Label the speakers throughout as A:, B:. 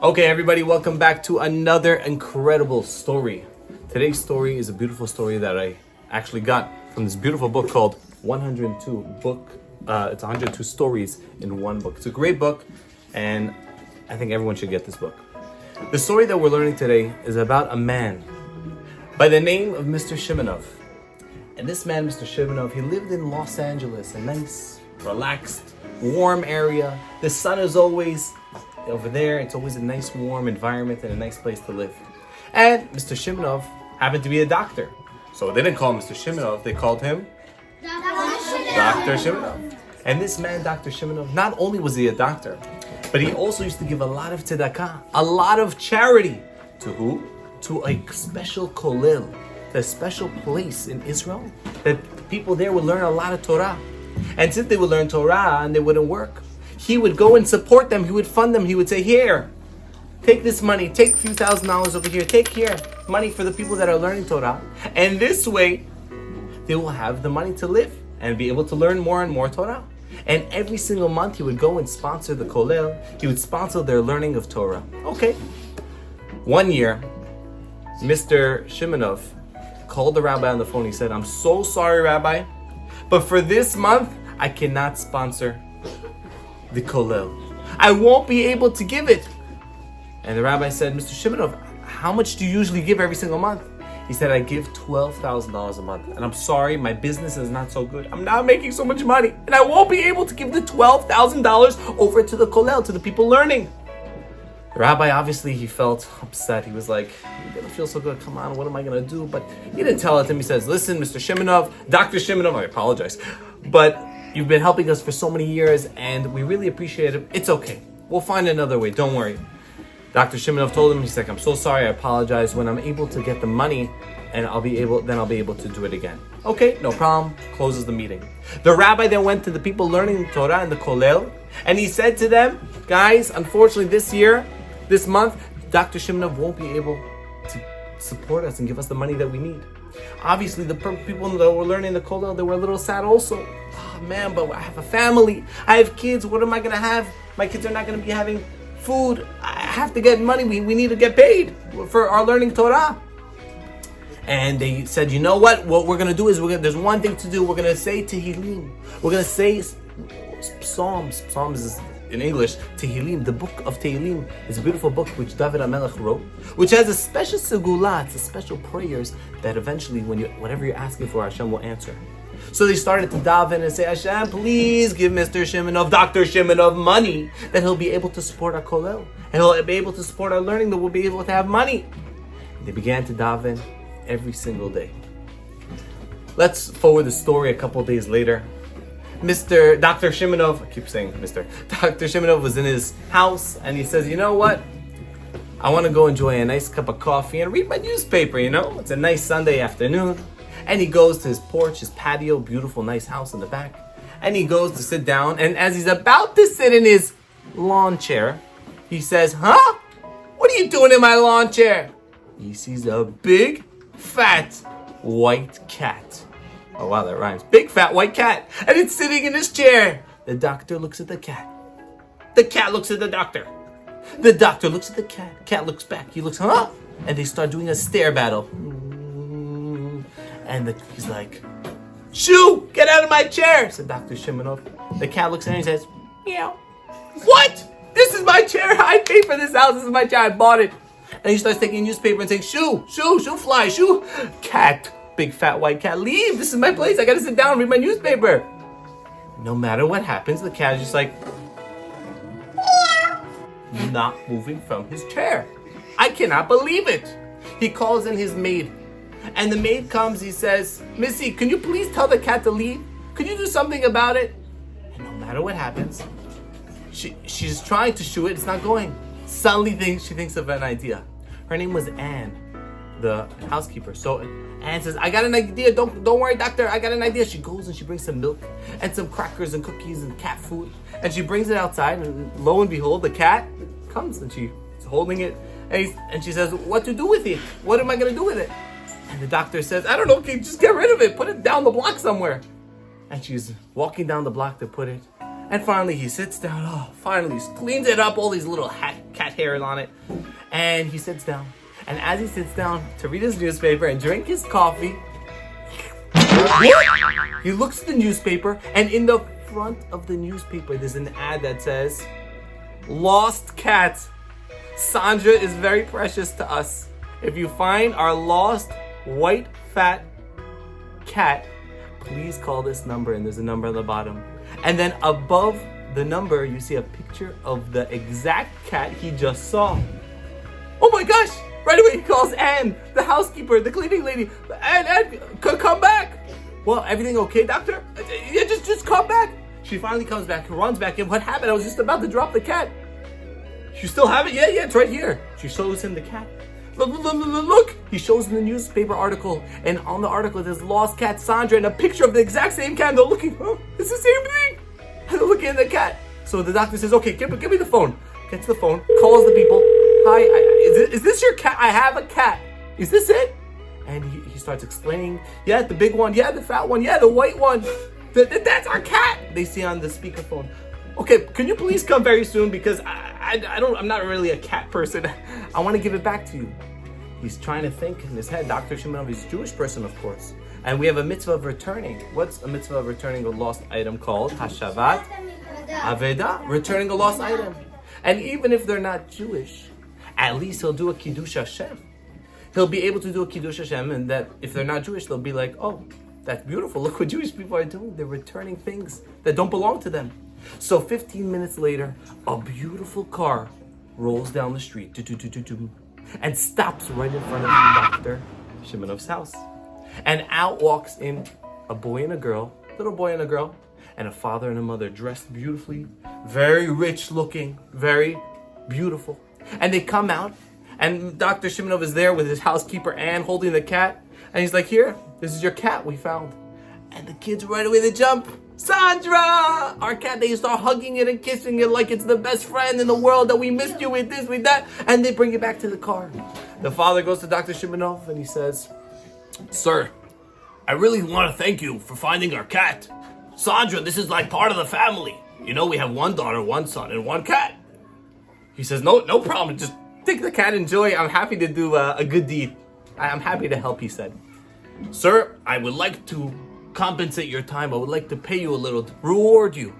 A: Okay, everybody, welcome back to another incredible story. Today's story is a beautiful story that I actually got from this beautiful book called 102 book. It's 102 stories in one book. It's a great book, and I think everyone should get this book. The story that we're learning today is about a man by the name of Mr. Shimonov. And this man, Mr. Shimonov, he lived in Los Angeles, a nice, relaxed, warm area. The sun is always over there. It's always a nice, warm environment and a nice place to live. And Mr. Shimonov happened to be a doctor. So they didn't call him Mr. Shimonov, they called him Dr. Shimonov. And this man, Dr. Shimonov, not only was he a doctor, but he also used to give a lot of tzedakah, a lot of charity. To who? To a special kollel, a special place in Israel that the people there would learn a lot of Torah. And since they would learn Torah and they wouldn't work, he would go and support them. He would fund them. He would say, here, take this money, take a few $1,000s over here, take here, money for the people that are learning Torah. And this way, they will have the money to live and be able to learn more and more Torah. And every single month, he would go and sponsor the kollel. He would sponsor their learning of Torah. Okay. One year, Mr. Shimonov called the rabbi on the phone. He said, I'm so sorry, Rabbi, but for this month, I cannot sponsor the kollel. I won't be able to give it. And the rabbi said, Mr. Shimonov, how much do you usually give every single month? He said, I give $12,000 a month. And I'm sorry, my business is not so good. I'm not making so much money. And I won't be able to give the $12,000 over to the kollel, to the people learning. The rabbi, obviously, he felt upset. He was like, you didn't feel so good. Come on, what am I going to do? But he didn't tell it to him. He says, listen, Mr. Shimonov, Dr. Shimonov, I apologize, but you've been helping us for so many years, and we really appreciate it. It's okay. We'll find another way. Don't worry. Dr. Shimonov told him, he's like, I'm so sorry. I apologize. When I'm able to get the money, and I'll be able to do it again. Okay, no problem. Closes the meeting. The rabbi then went to the people learning Torah in the kollel, and he said to them, guys, unfortunately this month, Dr. Shimonov won't be able to support us and give us the money that we need. Obviously, the people that were learning the kollel, they were a little sad also. Oh man, but I have a family. I have kids. What am I going to have? My kids are not going to be having food. I have to get money. We need to get paid for our learning Torah. And they said, you know what? What we're going to do is there's one thing to do. We're going to say Tehillim. We're going to say Psalms. Psalms is in English, Tehillim. The book of Tehillim is a beautiful book which David HaMelech wrote, which has a special segula, it's a special prayers that eventually, whatever you're asking for, Hashem will answer. So they started to daven and say, Hashem, please give Mr. Shimonov, Dr. Shimonov, money that he'll be able to support our kollel, and he'll be able to support our learning, that we'll be able to have money. They began to daven every single day. Let's forward the story a couple of days later. Dr. Shimonov, I keep saying Mr. Dr. Shimonov was in his house and he says, you know what? I want to go enjoy a nice cup of coffee and read my newspaper, It's a nice Sunday afternoon. And he goes to his porch, his patio, beautiful, nice house in the back. And he goes to sit down. And as he's about to sit in his lawn chair, he says, huh? What are you doing in my lawn chair? He sees a big, fat, white cat. Oh wow, that rhymes. Big fat white cat. And it's sitting in his chair. The doctor looks at the cat. The cat looks at the doctor. The doctor looks at the cat. Cat looks back. He looks, huh? And they start doing a stare battle. And he's like, shoo, get out of my chair, said Dr. Shimonov. The cat looks at him and says, meow. What? This is my chair. I paid for this house. This is my chair. I bought it. And he starts taking a newspaper and saying, shoo, shoo, shoo, fly, shoo. Cat. Big fat white cat, leave. This is my place. I gotta sit down and read my newspaper. No matter what happens, the cat is just like, not moving from his chair. I cannot believe it. He calls in his maid. And the maid comes, he says, Missy, can you please tell the cat to leave? Could you do something about it? And no matter what happens, she's trying to shoo it. It's not going. Suddenly she thinks of an idea. Her name was Anne, the housekeeper. So Anne says, I got an idea. Don't worry, doctor. I got an idea. She goes and she brings some milk and some crackers and cookies and cat food. And she brings it outside. And lo and behold, the cat comes and she's holding it. And she says, what to do with it? What am I going to do with it? And the doctor says, I don't know. Okay, just get rid of it. Put it down the block somewhere. And she's walking down the block to put it. And finally he sits down. Oh, finally cleans it up. All these little cat cat hairs on it. And he sits down. And as he sits down to read his newspaper and drink his coffee, he looks at the newspaper, and in the front of the newspaper, there's an ad that says, "Lost cat. Sandra is very precious to us. If you find our lost white fat cat, please call this number." And there's a number on the bottom. And then above the number, you see a picture of the exact cat he just saw. Oh my gosh! Right away he calls Anne, the housekeeper, the cleaning lady. Anne, come back. Well, everything okay, doctor? Yeah, just come back. She finally comes back, runs back in. What happened? I was just about to drop the cat. You still have it? Yeah, it's right here. She shows him the cat. Look. He shows him the newspaper article, and on the article there's lost cat Sandra and a picture of the exact same cat. They're looking, it's the same thing. And they're looking at the cat. So the doctor says, okay, give me the phone. Gets the phone, calls the people. Hi, is this your cat? I have a cat. Is this it? And he starts explaining, yeah, the big one, yeah, the fat one, yeah, the white one. That's our cat. They see on the speakerphone. Okay, can you please come very soon, because I'm not really a cat person. I want to give it back to you. He's trying to think in his head. Dr. Shimonov is a Jewish person, of course. And we have a mitzvah of returning. What's a mitzvah of returning a lost item called? Hashavat Aveda, returning a lost item. And even if they're not Jewish, at least he'll do a Kiddush Hashem. He'll be able to do a Kiddush Hashem, and that if they're not Jewish, they'll be like, oh, that's beautiful. Look what Jewish people are doing. They're returning things that don't belong to them. So 15 minutes later, a beautiful car rolls down the street and stops right in front of Dr. Shimonov's house. And out walks in a boy and a girl, little boy and a girl, and a father and a mother dressed beautifully, very rich looking, very beautiful. And they come out, and Dr. Shimonov is there with his housekeeper Anne holding the cat. And he's like, here, this is your cat we found. And the kids right away, they jump. Sandra, our cat. They start hugging it and kissing it like it's the best friend in the world, that we missed you with this, with that. And they bring it back to the car. The father goes to Dr. Shimonov and he says, sir, I really want to thank you for finding our cat. Sandra, this is like part of the family. You know, we have one daughter, one son, and one cat. He says, no problem. Just take the cat, enjoy. I'm happy to do a good deed. I'm happy to help, he said. Sir, I would like to compensate your time. I would like to pay you a little to reward you.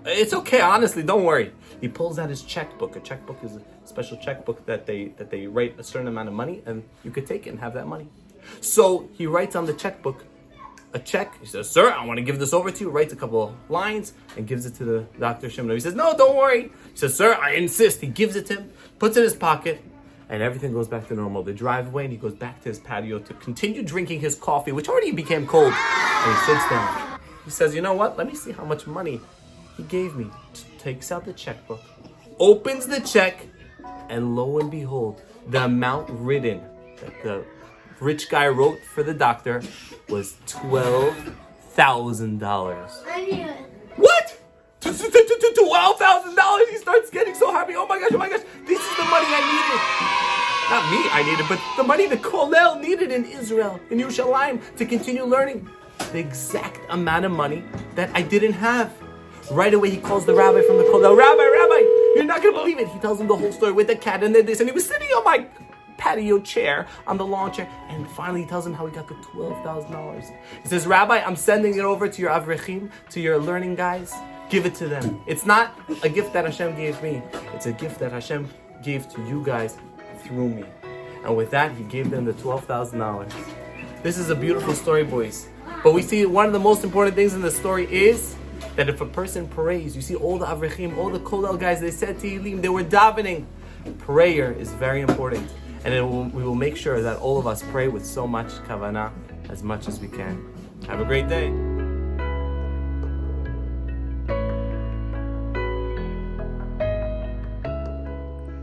A: It's okay, honestly, don't worry. He pulls out his checkbook. A checkbook is a special checkbook that they write a certain amount of money, and you could take it and have that money. So he writes on the checkbook a check. He says, sir, I want to give this over to you. Writes a couple of lines and gives it to the Dr. Shimonov. He says, no, don't worry. He says, sir, I insist. He gives it to him, puts it in his pocket, and everything goes back to normal. They drive away, and he goes back to his patio to continue drinking his coffee, which already became cold. And he sits down. He says, you know what? Let me see how much money he gave me. Takes out the checkbook, opens the check, and lo and behold, the amount written that the rich guy wrote for the doctor was $12,000.
B: I knew it.
A: What? $12,000? He starts getting so happy. Oh my gosh, this is the money I needed. Not me I needed, but the money the Kollel needed in Israel, in Yerushalayim, to continue learning. The exact amount of money that I didn't have. Right away, he calls the rabbi from the Kollel. Rabbi, you're not going to believe it. He tells him the whole story with the cat and then this. And he was sitting on my patio chair, on the lawn chair. And finally, he tells him how he got the $12,000. He says, Rabbi, I'm sending it over to your avrechim, to your learning guys. Give it to them. It's not a gift that Hashem gave me. It's a gift that Hashem gave to you guys through me. And with that, he gave them the $12,000. This is a beautiful story, boys. But we see one of the most important things in the story is that if a person prays, you see all the avrechim, all the Kollel guys, they said Tehillim, they were davening. Prayer is very important. And we will make sure that all of us pray with so much kavanah, as much as we can. Have a great day.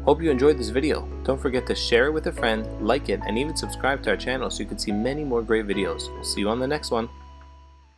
A: Hope you enjoyed this video. Don't forget to share it with a friend, like it, and even subscribe to our channel so you can see many more great videos. We'll see you on the next one.